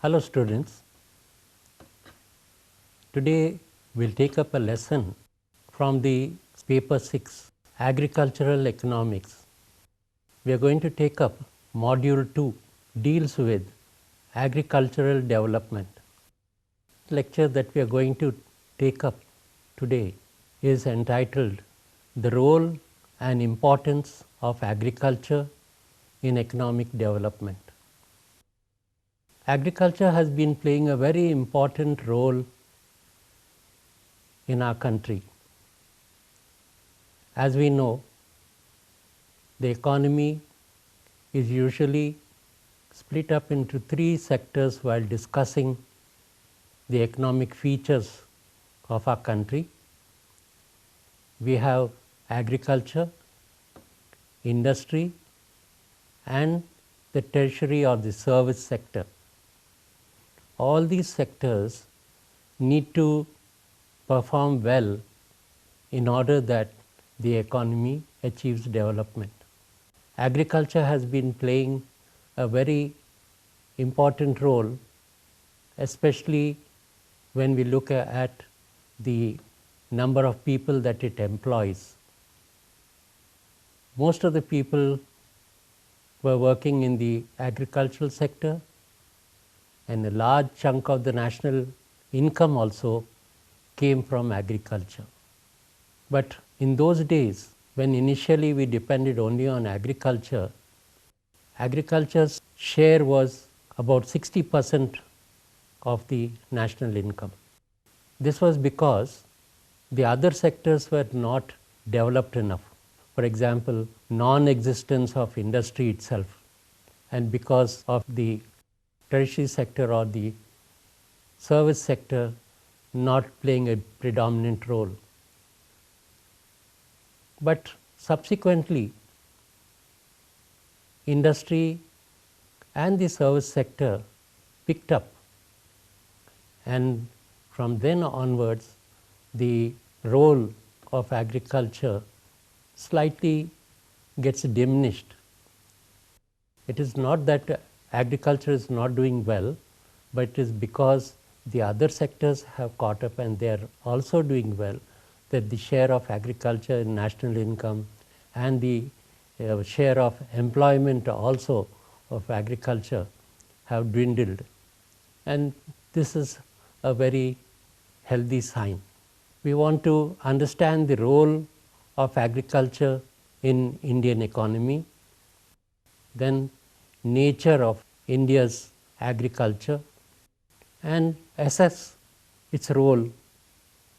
Hello students, today we will take up a lesson from the paper 6 Agricultural Economics. We are going to take up module 2 deals with agricultural development. The lecture that we are going to take up today is entitled The Role and Importance of Agriculture in Economic Development. Agriculture has been playing a very important role in our country. As we know, the economy is usually split up into three sectors while discussing the economic features of our country. We have agriculture, industry, and the tertiary or the service sector. All these sectors need to perform well in order that the economy achieves development. Agriculture has been playing a very important role, especially when we look at the number of people that it employs. Most of the people were working in the agricultural sector, and a large chunk of the national income also came from agriculture. But in those days, when initially we depended only on agriculture, agriculture's share was about 60% of the national income. This was because the other sectors were not developed enough. For example, non-existence of industry itself, and because of the tertiary sector or the service sector not playing a predominant role. But subsequently, industry and the service sector picked up, and from then onwards the role of agriculture slightly gets diminished. It is not that agriculture is not doing well, but it is because the other sectors have caught up and they are also doing well, that the share of agriculture in national income and the share of employment also of agriculture have dwindled. And this is a very healthy sign. We want to understand the role of agriculture in Indian economy, then nature of India's agriculture, and assess its role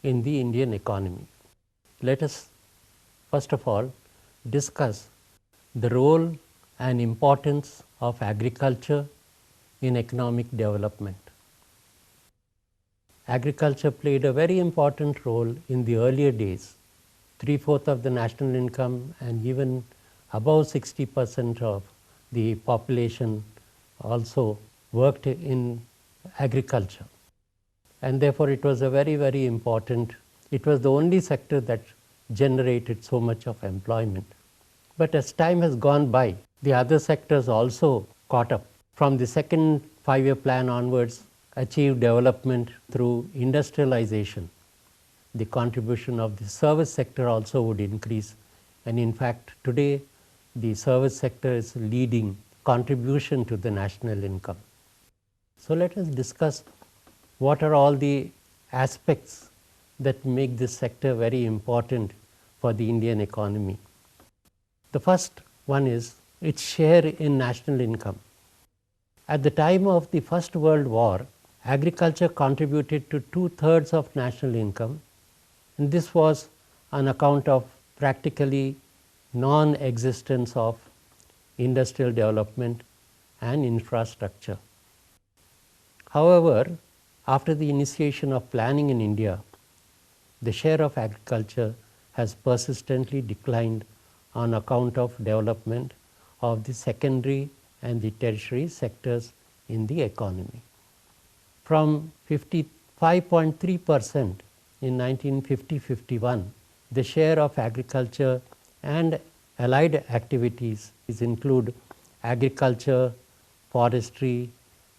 in the Indian economy. Let us first of all discuss the role and importance of agriculture in economic development. Agriculture played a very important role in the earlier days. 3/4 of the national income and even above 60% of the population also worked in agriculture, and therefore it was a very important, it was the only sector that generated so much of employment. But as time has gone by, the other sectors also caught up. From the second 5-year plan onwards, achieved development through industrialization. The contribution of the service sector also would increase, and in fact today the service sector is leading contribution to the national income. So let us discuss what are all the aspects that make this sector very important for the Indian economy. The first one is its share in national income. At the time of the First World War, agriculture contributed to 2/3 of national income, and this was on account of practically non-existence of industrial development and infrastructure. However, after the initiation of planning in India, the share of agriculture has persistently declined on account of development of the secondary and the tertiary sectors in the economy. From 55.3% in 1950-51, the share of agriculture and allied activities include agriculture, forestry,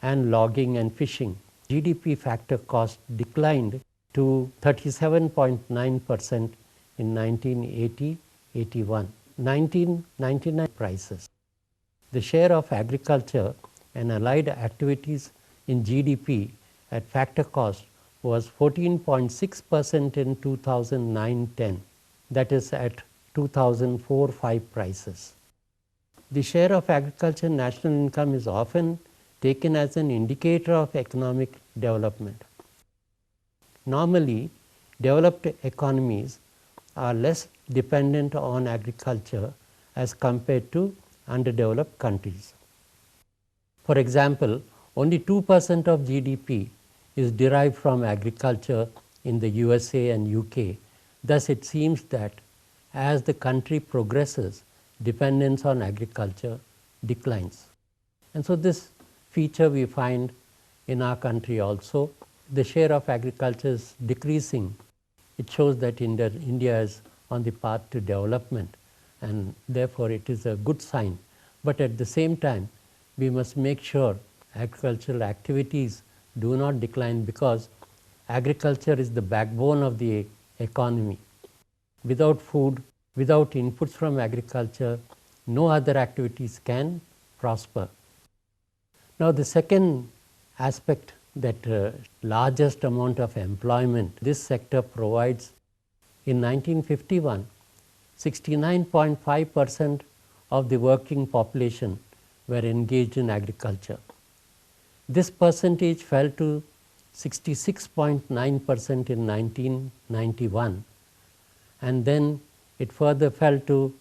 and logging and fishing, GDP factor cost declined to 37.9% in 1980-81. 1999 prices. The share of agriculture and allied activities in GDP at factor cost was 14.6% in 2009-10, that is at 2004-5 prices. The share of agriculture in national income is often taken as an indicator of economic development. Normally, developed economies are less dependent on agriculture as compared to underdeveloped countries. For example, only 2% of GDP is derived from agriculture in the USA and UK. Thus, it seems that as the country progresses, dependence on agriculture declines. And so this feature we find in our country also. The share of agriculture is decreasing. It shows that India is on the path to development, and therefore it is a good sign. But at the same time, we must make sure agricultural activities do not decline, because agriculture is the backbone of the economy. Without food, without inputs from agriculture, no other activities can prosper. Now, the second aspect, that largest amount of employment this sector provides. In 1951, 69.5% of the working population were engaged in agriculture. This percentage fell to 66.9% in 1991, and then it further fell to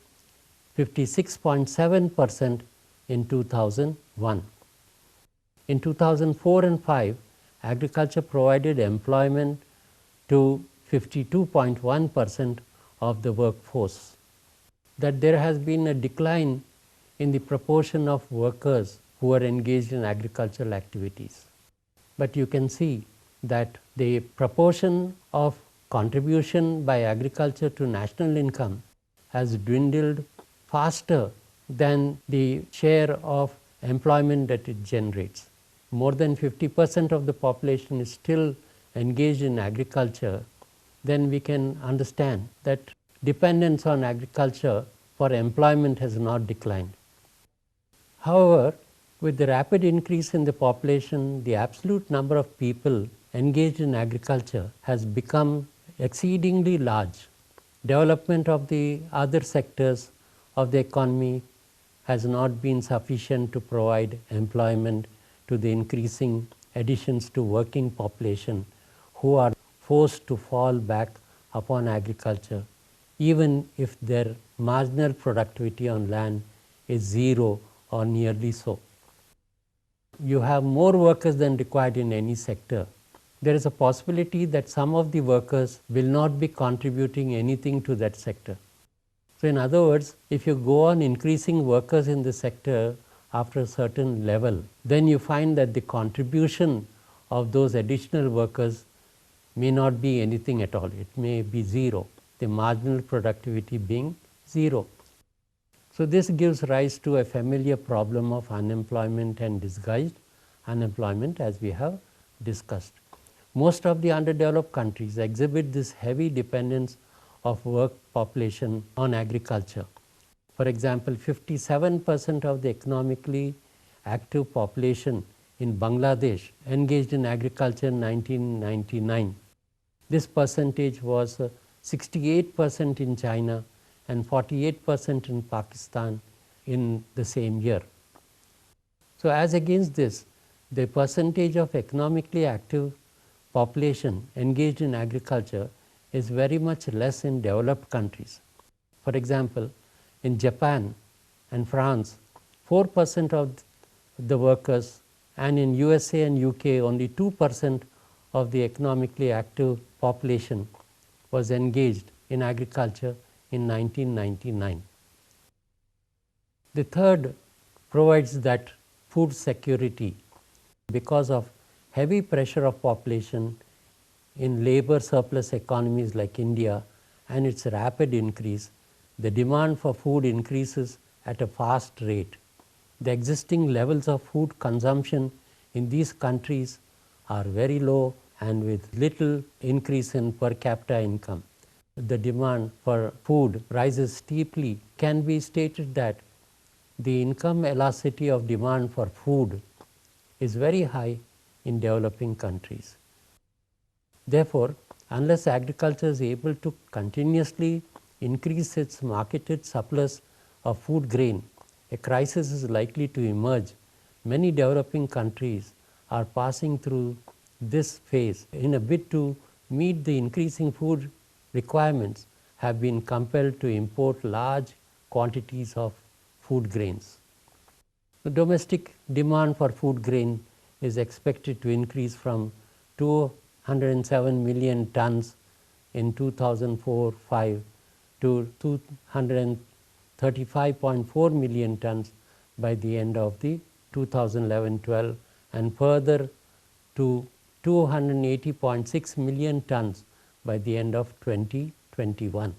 56.7% in 2001. In 2004 and 5, agriculture provided employment to 52.1% of the workforce. That there has been a decline in the proportion of workers who are engaged in agricultural activities. But you can see that the proportion of contribution by agriculture to national income has dwindled faster than the share of employment that it generates. More than 50% of the population is still engaged in agriculture. Then we can understand that dependence on agriculture for employment has not declined. However, with the rapid increase in the population, the absolute number of people engaged in agriculture has become exceedingly large. Development of the other sectors of the economy has not been sufficient to provide employment to the increasing additions to working population who are forced to fall back upon agriculture, even if their marginal productivity on land is zero or nearly so. You have more workers than required in any sector. There is a possibility that some of the workers will not be contributing anything to that sector. So, in other words, if you go on increasing workers in the sector after a certain level, then you find that the contribution of those additional workers may not be anything at all. It may be zero, the marginal productivity being zero. So, this gives rise to a familiar problem of unemployment and disguised unemployment, as we have discussed. Most of the underdeveloped countries exhibit this heavy dependence of work population on agriculture. For example, 57% of the economically active population in Bangladesh engaged in agriculture in 1999. This percentage was 68% in China and 48% in Pakistan in the same year. So, as against this, the percentage of economically active population engaged in agriculture is very much less in developed countries. For example, in Japan and France, 4% of the workers, and in USA and UK only 2% of the economically active population was engaged in agriculture in 1999. The third provides that food security. Because of heavy pressure of population in labor surplus economies like India and its rapid increase, the demand for food increases at a fast rate. The existing levels of food consumption in these countries are very low and with little increase in per capita income. The demand for food rises steeply. Can be stated that the income elasticity of demand for food is very high in developing countries. Therefore, unless agriculture is able to continuously increase its marketed surplus of food grain, a crisis is likely to emerge. Many developing countries are passing through this phase. In a bid to meet the increasing food requirements, have been compelled to import large quantities of food grains. The domestic demand for food grain is expected to increase from 207 million tons in 2004-05 to 235.4 million tons by the end of the 2011-12 and further to 280.6 million tons by the end of 2021.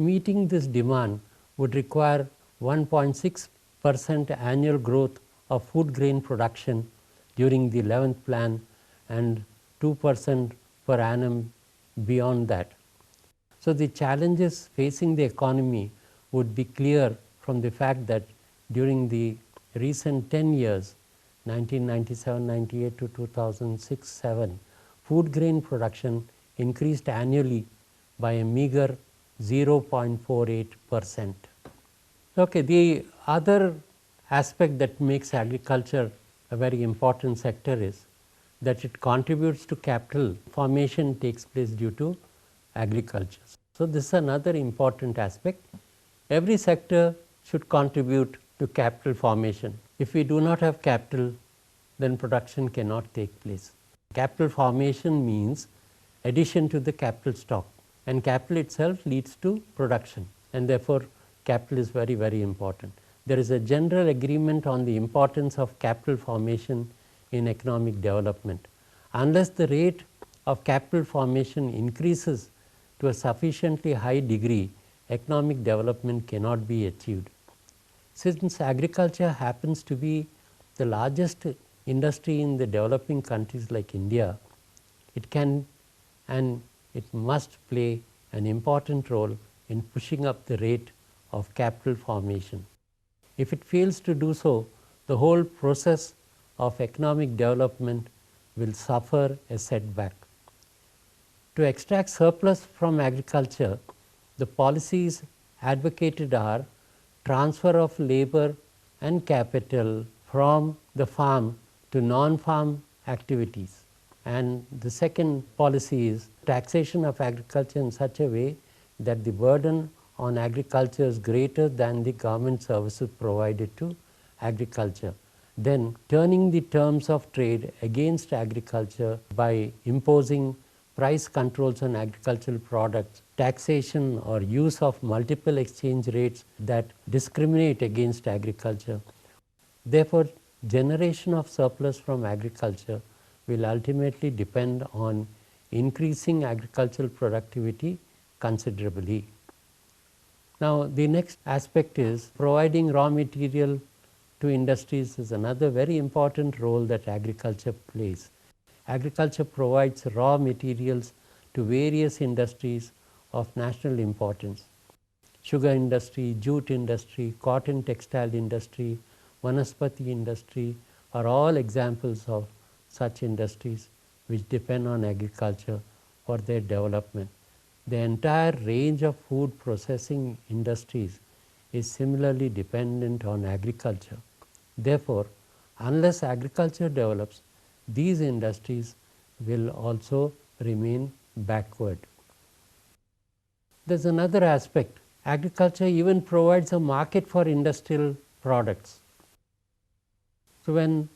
Meeting this demand would require 1.6% annual growth of food grain production during the 11th plan and 2% per annum beyond that. So, the challenges facing the economy would be clear from the fact that during the recent 10 years 1997-98 to 2006-07, food grain production increased annually by a meager 0.48%. Okay, the other aspect that makes agriculture a very important sector is that it contributes to capital formation takes place due to agriculture. So, this is another important aspect. Every sector should contribute to capital formation. If we do not have capital, then production cannot take place. Capital formation means addition to the capital stock, and capital itself leads to production, and therefore, capital is very, very important. There is a general agreement on the importance of capital formation in economic development. Unless the rate of capital formation increases to a sufficiently high degree, economic development cannot be achieved. Since agriculture happens to be the largest industry in the developing countries like India, it can and it must play an important role in pushing up the rate of capital formation. If it fails to do so, the whole process of economic development will suffer a setback. To extract surplus from agriculture, the policies advocated are transfer of labor and capital from the farm to non-farm activities. And the second policy is taxation of agriculture in such a way that the burden on agriculture is greater than the government services provided to agriculture. Then turning the terms of trade against agriculture by imposing price controls on agricultural products, taxation or use of multiple exchange rates that discriminate against agriculture. Therefore, generation of surplus from agriculture will ultimately depend on increasing agricultural productivity considerably. Now, the next aspect is providing raw material to industries is another very important role that agriculture plays. Agriculture provides raw materials to various industries of national importance. Sugar industry, jute industry, cotton textile industry, vanaspati industry are all examples of such industries which depend on agriculture for their development. The entire range of food processing industries is similarly dependent on agriculture. Therefore, unless agriculture develops, these industries will also remain backward. There is another aspect. Agriculture even provides a market for industrial products. So, when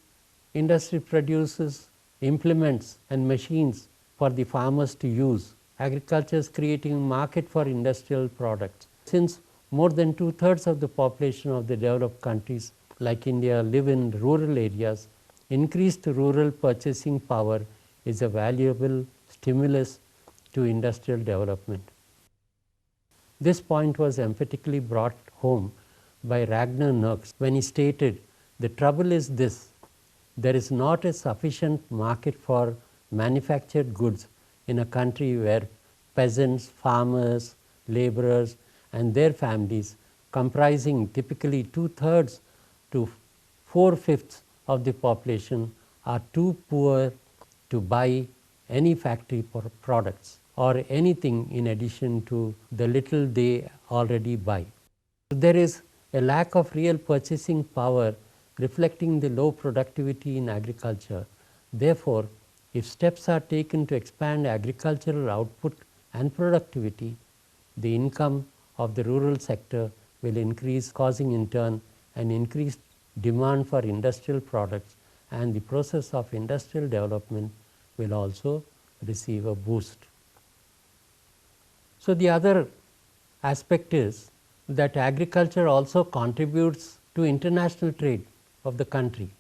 industry produces implements and machines for the farmers to use, agriculture is creating a market for industrial products. Since more than 2/3 of the population of the developed countries like India live in rural areas, increased rural purchasing power is a valuable stimulus to industrial development. This point was emphatically brought home by Ragnar Nurks when he stated, "The trouble is this, there is not a sufficient market for manufactured goods in a country where peasants, farmers, laborers and their families comprising typically 2/3 to 4/5 of the population are too poor to buy any factory products or anything in addition to the little they already buy. There is a lack of real purchasing power reflecting the low productivity in agriculture. Therefore, if steps are taken to expand agricultural output and productivity, the income of the rural sector will increase, causing in turn an increased demand for industrial products, and the process of industrial development will also receive a boost. So, the other aspect is that agriculture also contributes to international trade of the country.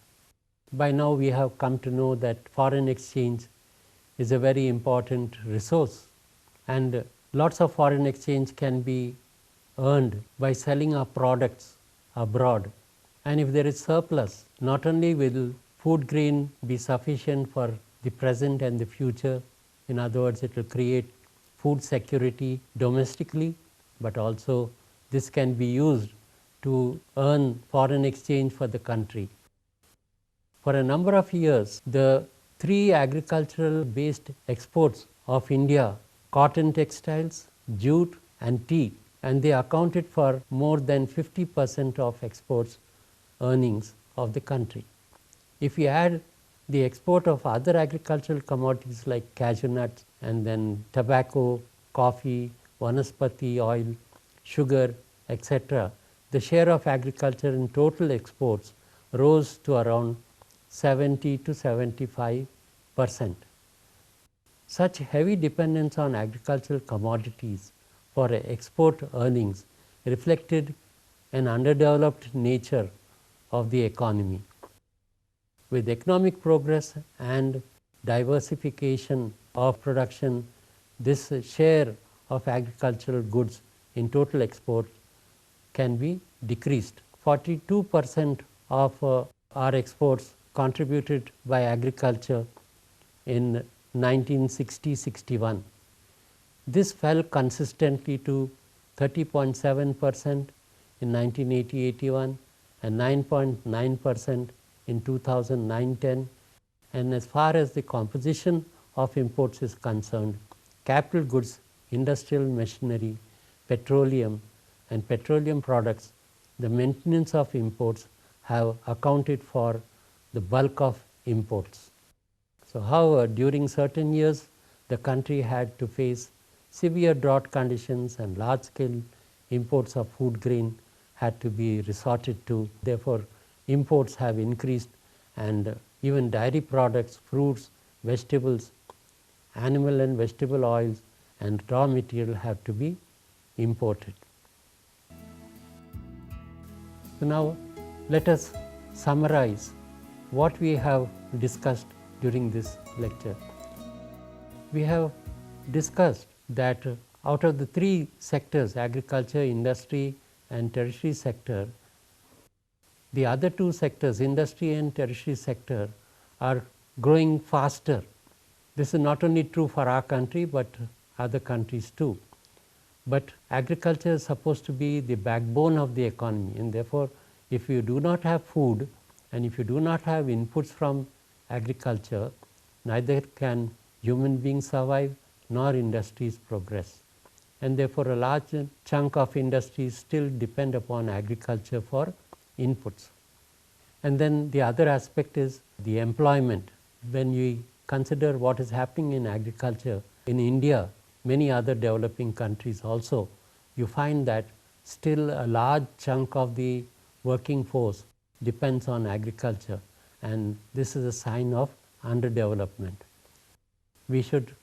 By now we have come to know that foreign exchange is a very important resource, and lots of foreign exchange can be earned by selling our products abroad. And if there is surplus, not only will food grain be sufficient for the present and the future, in other words it will create food security domestically, but also this can be used to earn foreign exchange for the country. For a number of years, the three agricultural based exports of India, cotton textiles, jute and tea, and they accounted for more than 50% of exports earnings of the country. If we add the export of other agricultural commodities like cashew nuts and then tobacco, coffee, vanaspati oil, sugar, etc., the share of agriculture in total exports rose to around 70 to 75%. Such heavy dependence on agricultural commodities for export earnings reflected an underdeveloped nature of the economy. With economic progress and diversification of production, this share of agricultural goods in total exports can be decreased. 42% of our exports contributed by agriculture in 1960-61. This fell consistently to 30.7% in 1980-81 and 9.9% in 2009-10. And as far as the composition of imports is concerned, capital goods, industrial machinery, petroleum and petroleum products, the maintenance of imports have accounted for the bulk of imports. So, however, during certain years the country had to face severe drought conditions and large scale imports of food grain had to be resorted to. Therefore, imports have increased, and even dairy products, fruits, vegetables, animal and vegetable oils and raw material have to be imported. So, now let us summarize what we have discussed during this lecture. We have discussed that out of the three sectors, agriculture, industry and tertiary sector, the other two sectors, industry and tertiary sector, are growing faster. This is not only true for our country, but other countries too. But agriculture is supposed to be the backbone of the economy, and therefore, if you do not have food and if you do not have inputs from agriculture, neither can human beings survive nor industries progress. And therefore, a large chunk of industries still depend upon agriculture for inputs. And then the other aspect is the employment. When we consider what is happening in agriculture in India, many other developing countries also, you find that still a large chunk of the working force depends on agriculture, and this is a sign of underdevelopment. We should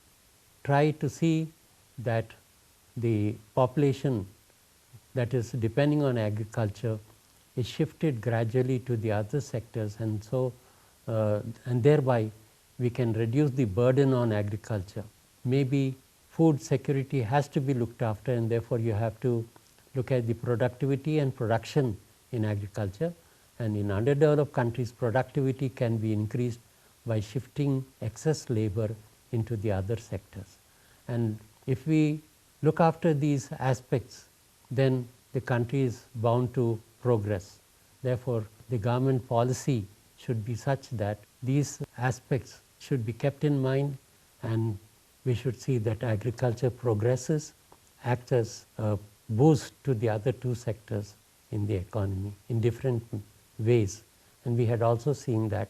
try to see that the population that is depending on agriculture is shifted gradually to the other sectors, and so and thereby we can reduce the burden on agriculture. Maybe food security has to be looked after, and therefore you have to look at the productivity and production in agriculture, And in underdeveloped countries, productivity can be increased by shifting excess labor into the other sectors. And if we look after these aspects, then the country is bound to progress. Therefore, the government policy should be such that these aspects should be kept in mind, and we should see that agriculture progresses, acts as a boost to the other two sectors in the economy in different ways. And we had also seen that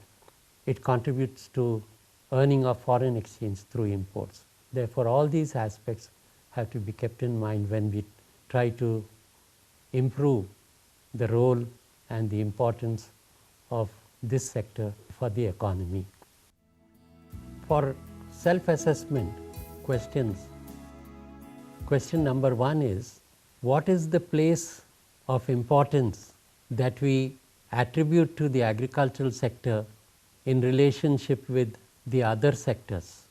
it contributes to earning of foreign exchange through imports. Therefore, all these aspects have to be kept in mind when we try to improve the role and the importance of this sector for the economy. For self-assessment questions, question number 1 is, what is the place of importance that we attribute to the agricultural sector in relationship with the other sectors?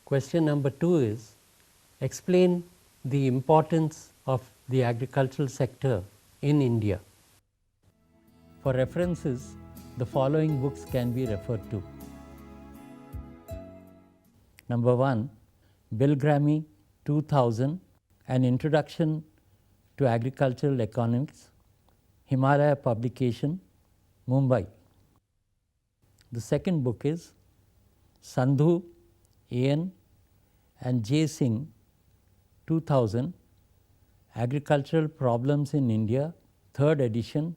Question number 2 is, explain the importance of the agricultural sector in India. For references, the following books can be referred to. Number 1, Bilgrami 2000, An Introduction to Agricultural Economics, Himalaya Publication, Mumbai. The second book is Sandhu, A.N. and J. Singh 2000, Agricultural Problems in India, 3rd edition,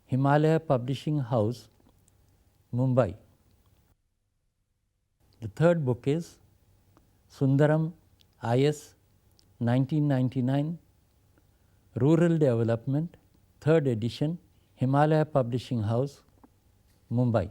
Himalaya Publishing House, Mumbai. The third book is Sundaram, I.S. 1999, Rural Development, 3rd edition, Himalaya Publishing House, Mumbai.